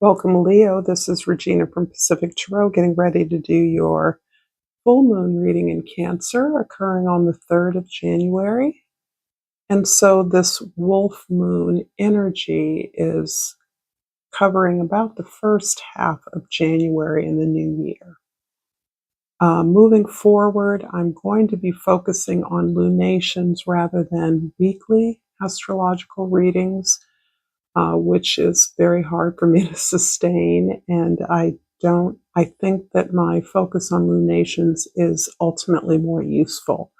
Welcome, Leo. This is Regina from Pacific Tarot, getting ready to do your full moon reading in Cancer, occurring on the 3rd of January. And so this wolf moon energy is covering about the first half of January in the new year. Moving forward, I'm going to be focusing on lunations rather than weekly astrological readings, which is very hard for me to sustain. And I think that my focus on lunations is ultimately more useful.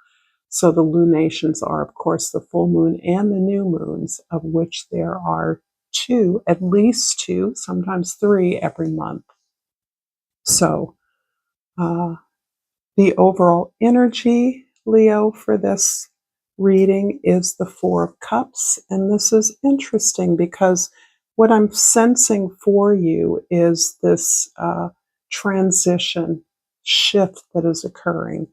So the lunations are, of course, the full moon and the new moons, of which there are two, at least two, sometimes three every month. So the overall energy, Leo, for this reading is the Four of Cups. And this is interesting because what I'm sensing for you is this transition shift that is occurring.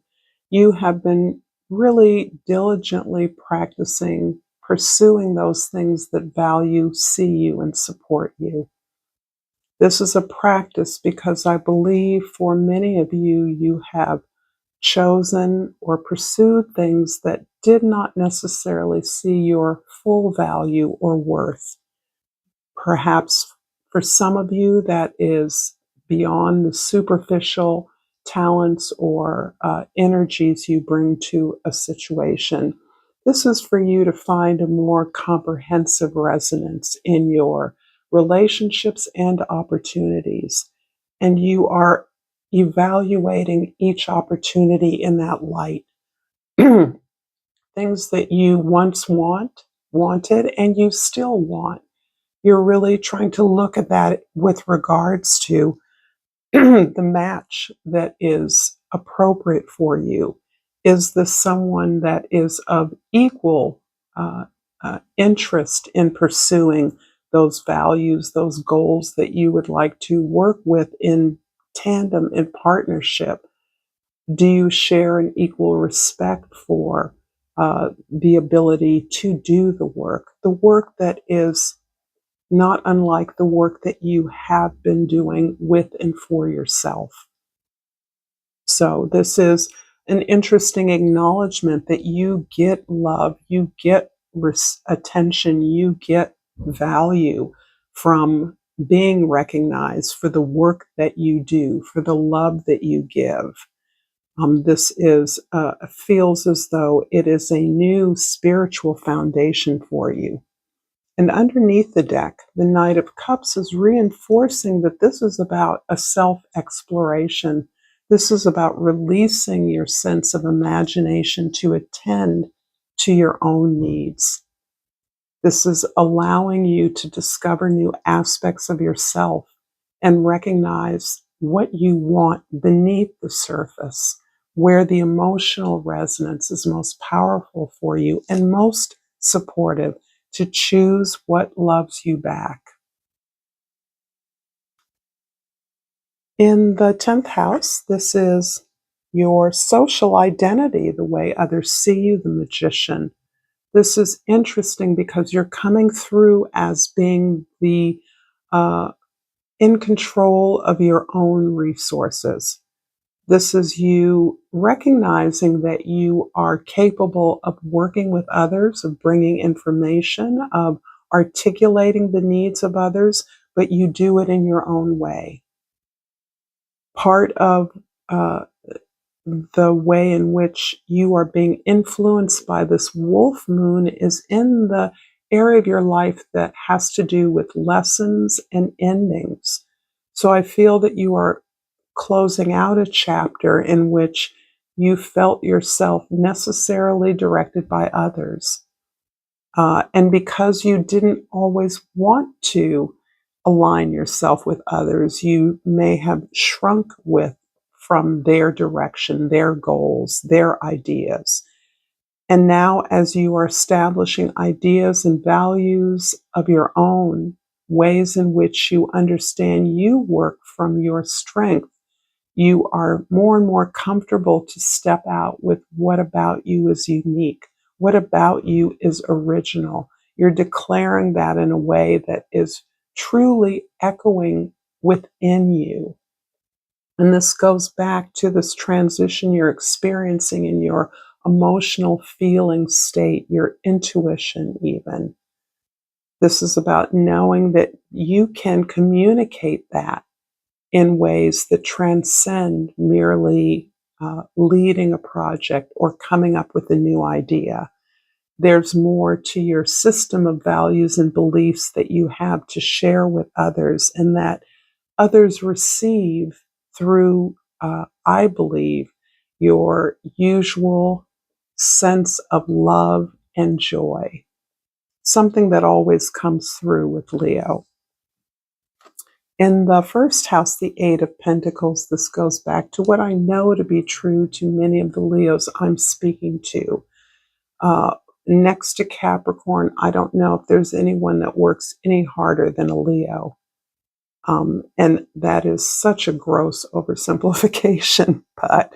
You have been really diligently practicing, pursuing those things that value, see you, and support you. This is a practice because I believe for many of you, you have chosen or pursued things that did not necessarily see your full value or worth. Perhaps for some of you, that is beyond the superficial talents or energies you bring to a situation. This is for you to find a more comprehensive resonance in your relationships and opportunities. And you are evaluating each opportunity in that light. Things that you once wanted, and you still want. You're really trying to look at that with regards to the match that is appropriate for you. Is this someone that is of equal interest in pursuing those values, those goals that you would like to work with in tandem, in partnership? Do you share an equal respect for the ability to do the work that is not unlike the work that you have been doing with and for yourself? So this is an interesting acknowledgement that you get love, you get attention, you get value from being recognized for the work that you do, for the love that you give. This is feels as though it is a new spiritual foundation for you. And underneath the deck, the Knight of Cups is reinforcing that this is about a self-exploration. This is about releasing your sense of imagination to attend to your own needs. This is allowing you to discover new aspects of yourself and recognize what you want beneath the surface, where the emotional resonance is most powerful for you and most supportive, to choose what loves you back. In the 10th house, this is your social identity, the way others see you, the Magician. This is interesting because you're coming through as being the in control of your own resources. This is you recognizing that you are capable of working with others, of bringing information, of articulating the needs of others, but you do it in your own way. Part of the way in which you are being influenced by this wolf moon is in the area of your life that has to do with lessons and endings. So I feel that you are closing out a chapter in which you felt yourself necessarily directed by others. And because you didn't always want to align yourself with others, you may have shrunk from their direction, their goals, their ideas. And now, as you are establishing ideas and values of your own, ways in which you understand you work from your strength, you are more and more comfortable to step out with what about you is unique, what about you is original. You're declaring that in a way that is truly echoing within you. And this goes back to this transition you're experiencing in your emotional feeling state, your intuition, even. This is about knowing that you can communicate that in ways that transcend merely leading a project or coming up with a new idea. There's more to your system of values and beliefs that you have to share with others, and that others receive through, I believe, your usual sense of love and joy, something that always comes through with Leo. In the first house, the Eight of Pentacles, this goes back to what I know to be true to many of the Leos I'm speaking to. Next to Capricorn, I don't know if there's anyone that works any harder than a Leo. And that is such a gross oversimplification. But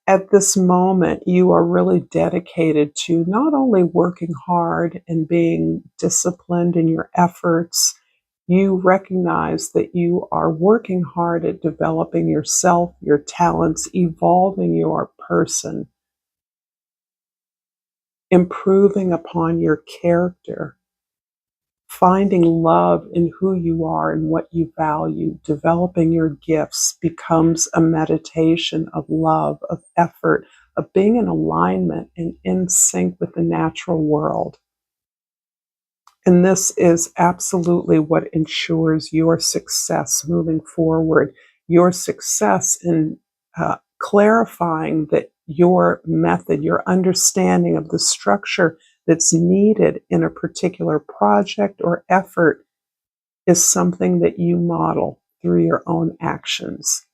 at this moment, you are really dedicated to not only working hard and being disciplined in your efforts, you recognize that you are working hard at developing yourself, your talents, evolving your person, improving upon your character, finding love in who you are and what you value, developing your gifts becomes a meditation of love, of effort, of being in alignment and in sync with the natural world. And this is absolutely what ensures your success moving forward, your success in clarifying that your method, your understanding of the structure that's needed in a particular project or effort is something that you model through your own actions.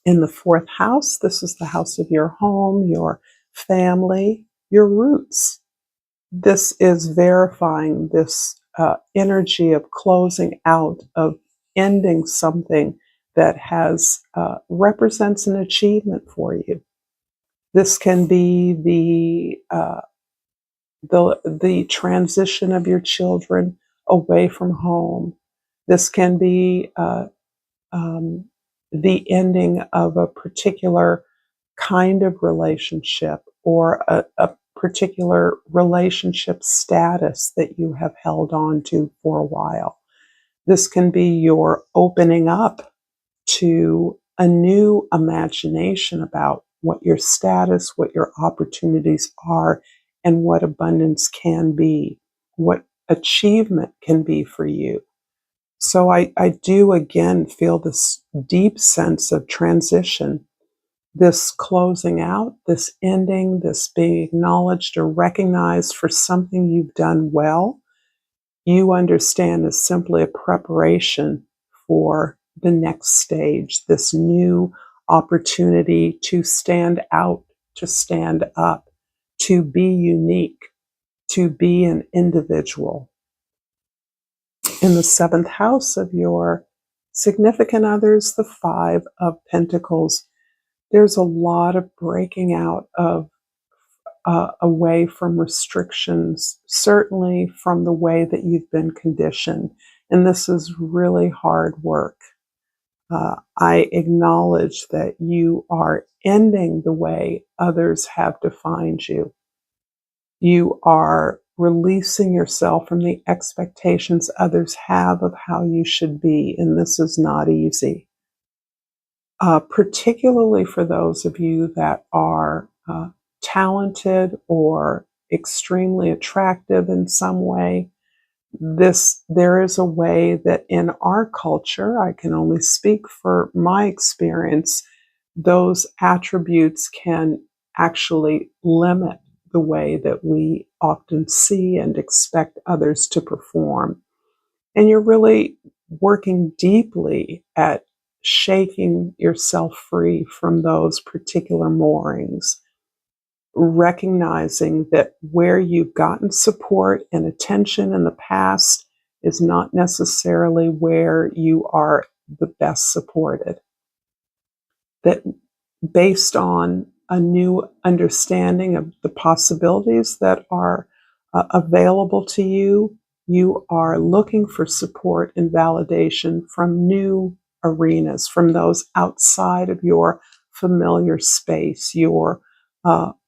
In the fourth house, this is the house of your home, your family, your roots. This is verifying this energy of closing out, of ending something that has represents an achievement for you. This can be the transition of your children away from home. This can be um, the ending of a particular kind of relationship or a particular relationship status that you have held on to for a while. This can be your opening up to a new imagination about what your status, what your opportunities are, and what abundance can be, what achievement can be for you. So I do again feel this deep sense of transition, this closing out, this ending, this being acknowledged or recognized for something you've done well. You understand is simply a preparation for the next stage, this new opportunity to stand out, to stand up, to be unique, to be an individual. In the seventh house of your significant others, the Five of Pentacles, there's a lot of breaking out of away from restrictions, certainly from the way that you've been conditioned. And this is really hard work. I acknowledge that you are ending the way others have defined you. You are releasing yourself from the expectations others have of how you should be, and this is not easy. Particularly for those of you that are talented or extremely attractive in some way. There is a way that in our culture, I can only speak for my experience, those attributes can actually limit the way that we often see and expect others to perform. And you're really working deeply at shaking yourself free from those particular moorings, recognizing that where you've gotten support and attention in the past is not necessarily where you are the best supported. That based on a new understanding of the possibilities that are available to you, You are looking for support and validation from new arenas, from those outside of your familiar space, your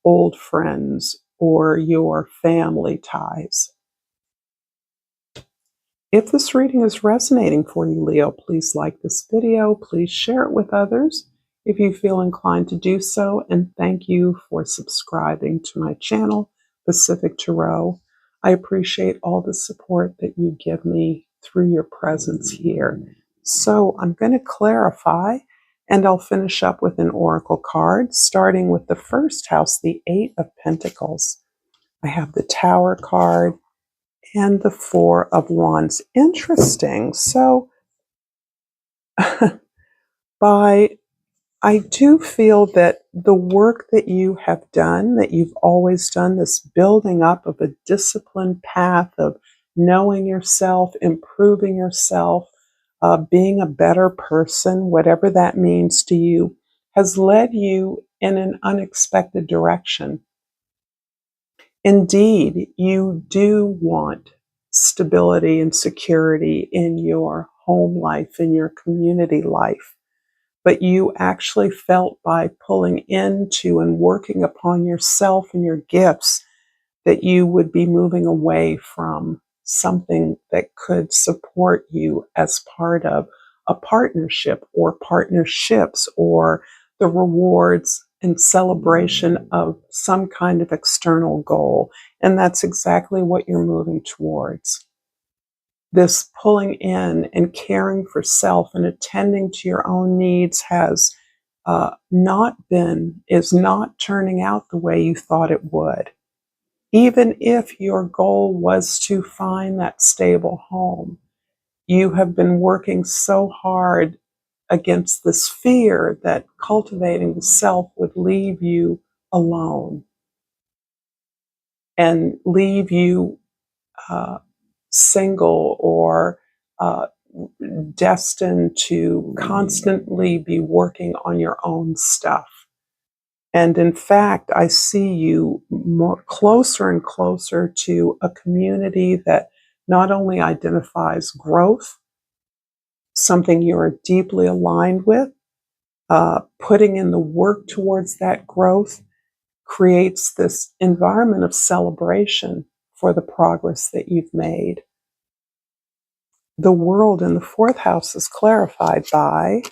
old friends, or your family ties. If this reading is resonating for you, Leo, please like this video. Please share it with others if you feel inclined to do so. And thank you for subscribing to my channel, Pacific Tarot. I appreciate all the support that you give me through your presence here. So I'm going to clarify, and I'll finish up with an oracle card, starting with the first house, the Eight of Pentacles. I have the Tower card and the Four of Wands. Interesting. So I do feel that the work that you have done, that you've always done, this building up of a disciplined path of knowing yourself, improving yourself, being a better person, whatever that means to you, has led you in an unexpected direction. Indeed, you do want stability and security in your home life, in your community life, but you actually felt by pulling into and working upon yourself and your gifts that you would be moving away from something that could support you as part of a partnership or partnerships or the rewards and celebration of some kind of external goal. And that's exactly what you're moving towards. This pulling in and caring for self and attending to your own needs has is not turning out the way you thought it would. Even if your goal was to find that stable home, you have been working so hard against this fear that cultivating the self would leave you alone and leave you single or destined to constantly be working on your own stuff. And in fact, I see you more closer and closer to a community that not only identifies growth, something you're deeply aligned with, putting in the work towards that growth creates this environment of celebration for the progress that you've made. The world in the fourth house is clarified by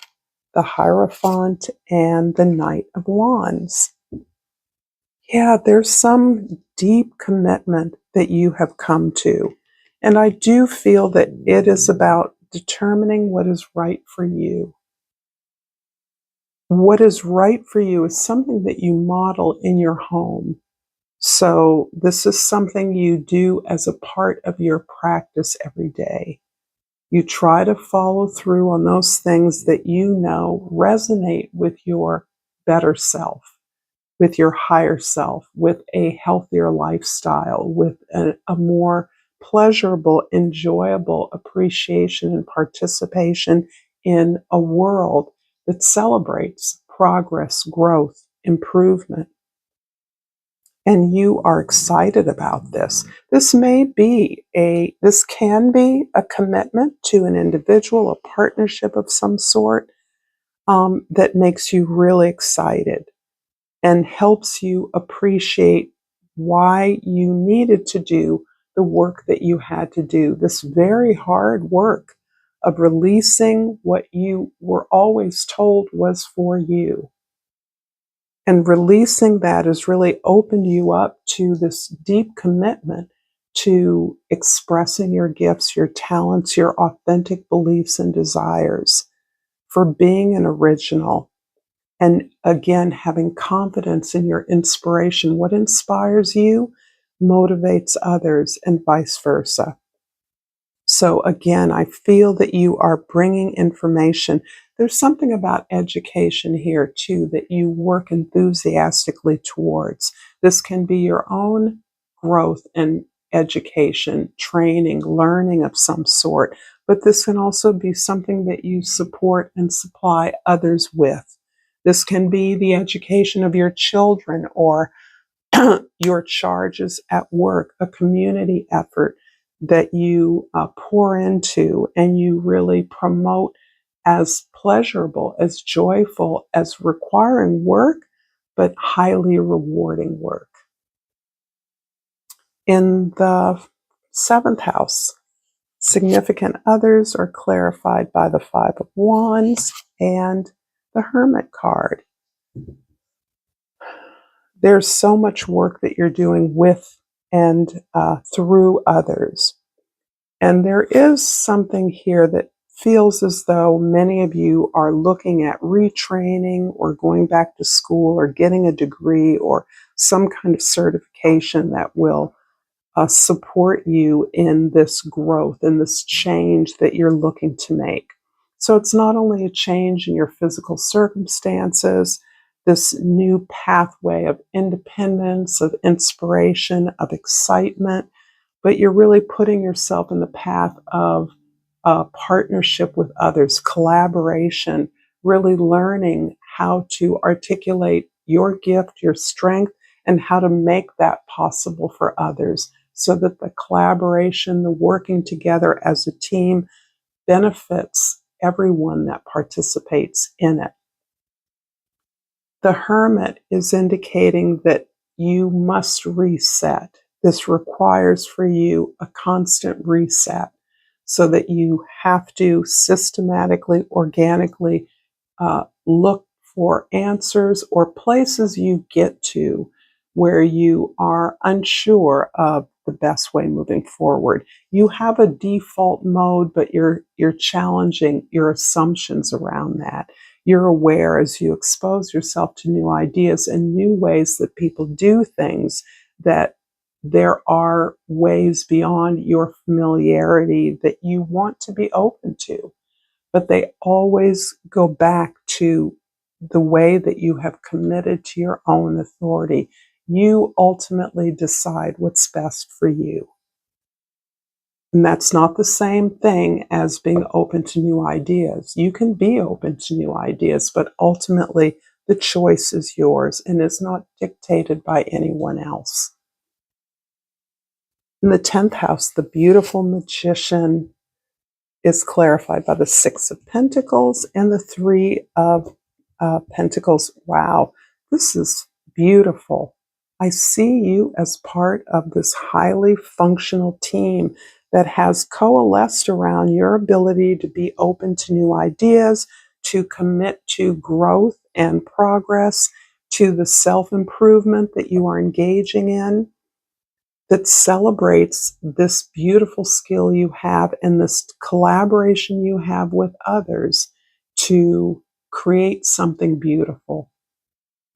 the Hierophant and the Knight of Wands. Yeah, there's some deep commitment that you have come to. And I do feel that it is about determining what is right for you. What is right for you is something that you model in your home. So this is something you do as a part of your practice every day. You try to follow through on those things that you know resonate with your better self, with your higher self, with a healthier lifestyle, with a more pleasurable, enjoyable appreciation and participation in a world that celebrates progress, growth, improvement. And you are excited about this. This can be a commitment to an individual, a partnership of some sort that makes you really excited and helps you appreciate why you needed to do the work that you had to do. This very hard work of releasing what you were always told was for you. And releasing that has really opened you up to this deep commitment to expressing your gifts, your talents, your authentic beliefs and desires, for being an original. And again, having confidence in your inspiration. What inspires you motivates others, and vice versa. So again, I feel that you are bringing information. There's something about education here too that you work enthusiastically towards. This can be your own growth and education, training, learning of some sort, but this can also be something that you support and supply others with. This can be the education of your children or your charges at work, a community effort. that you pour into and you really promote as pleasurable, as joyful, as requiring work, but highly rewarding work. In the seventh house, significant others are clarified by the Five of Wands and the Hermit card. There's so much work that you're doing with and through others. And there is something here that feels as though many of you are looking at retraining or going back to school or getting a degree or some kind of certification that will support you in this growth and this change that you're looking to make. So it's not only a change in your physical circumstances, this new pathway of independence, of inspiration, of excitement, but you're really putting yourself in the path of partnership with others, collaboration, really learning how to articulate your gift, your strength, and how to make that possible for others so that the collaboration, the working together as a team benefits everyone that participates in it. The Hermit is indicating that you must reset. This requires for you a constant reset so that you have to systematically, organically look for answers or places you get to where you are unsure of the best way moving forward. You have a default mode, but you're challenging your assumptions around that. You're aware as you expose yourself to new ideas and new ways that people do things that there are ways beyond your familiarity that you want to be open to, but they always go back to the way that you have committed to your own authority. You ultimately decide what's best for you. And that's not the same thing as being open to new ideas. You can be open to new ideas, but ultimately the choice is yours and is not dictated by anyone else. In the 10th house, the beautiful magician is clarified by the Six of Pentacles and the Three of Pentacles. Wow, this is beautiful. I see you as part of this highly functional team that has coalesced around your ability to be open to new ideas, to commit to growth and progress, to the self-improvement that you are engaging in, that celebrates this beautiful skill you have and this collaboration you have with others to create something beautiful,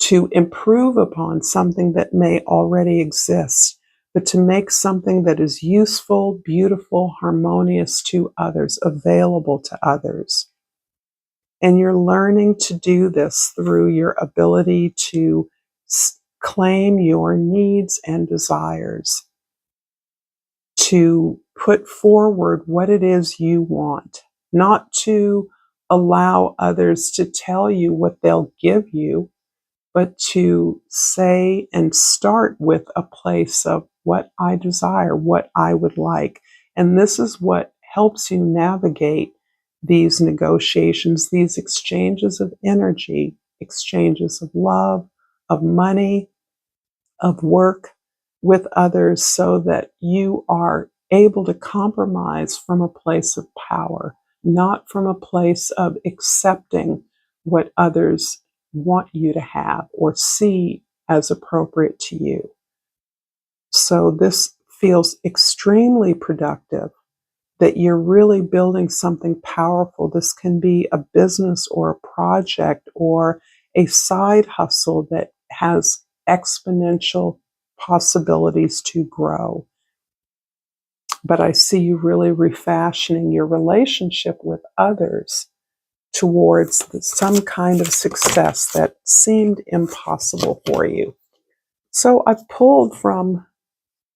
to improve upon something that may already exist, but to make something that is useful, beautiful, harmonious to others, available to others. And you're learning to do this through your ability to claim your needs and desires, to put forward what it is you want, not to allow others to tell you what they'll give you, but to say and start with a place of what I desire, what I would like. And this is what helps you navigate these negotiations, these exchanges of energy, exchanges of love, of money, of work with others so that you are able to compromise from a place of power, not from a place of accepting what others want you to have or see as appropriate to you. So this feels extremely productive, that you're really building something powerful. This can be a business or a project or a side hustle that has exponential possibilities to grow. But I see you really refashioning your relationship with others towards some kind of success that seemed impossible for you. So I've pulled from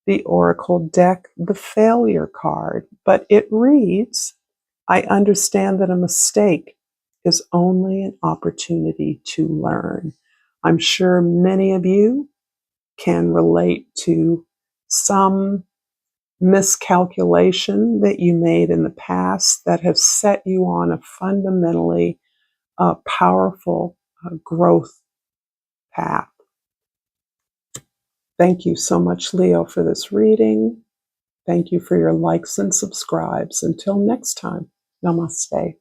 the Oracle deck the Failure card, but it reads, I understand that a mistake is only an opportunity to learn. I'm sure many of you can relate to some miscalculation that you made in the past that have set you on a fundamentally powerful growth path. Thank you so much, Leo, for this reading. Thank you for your likes and subscribes. Until next time, namaste.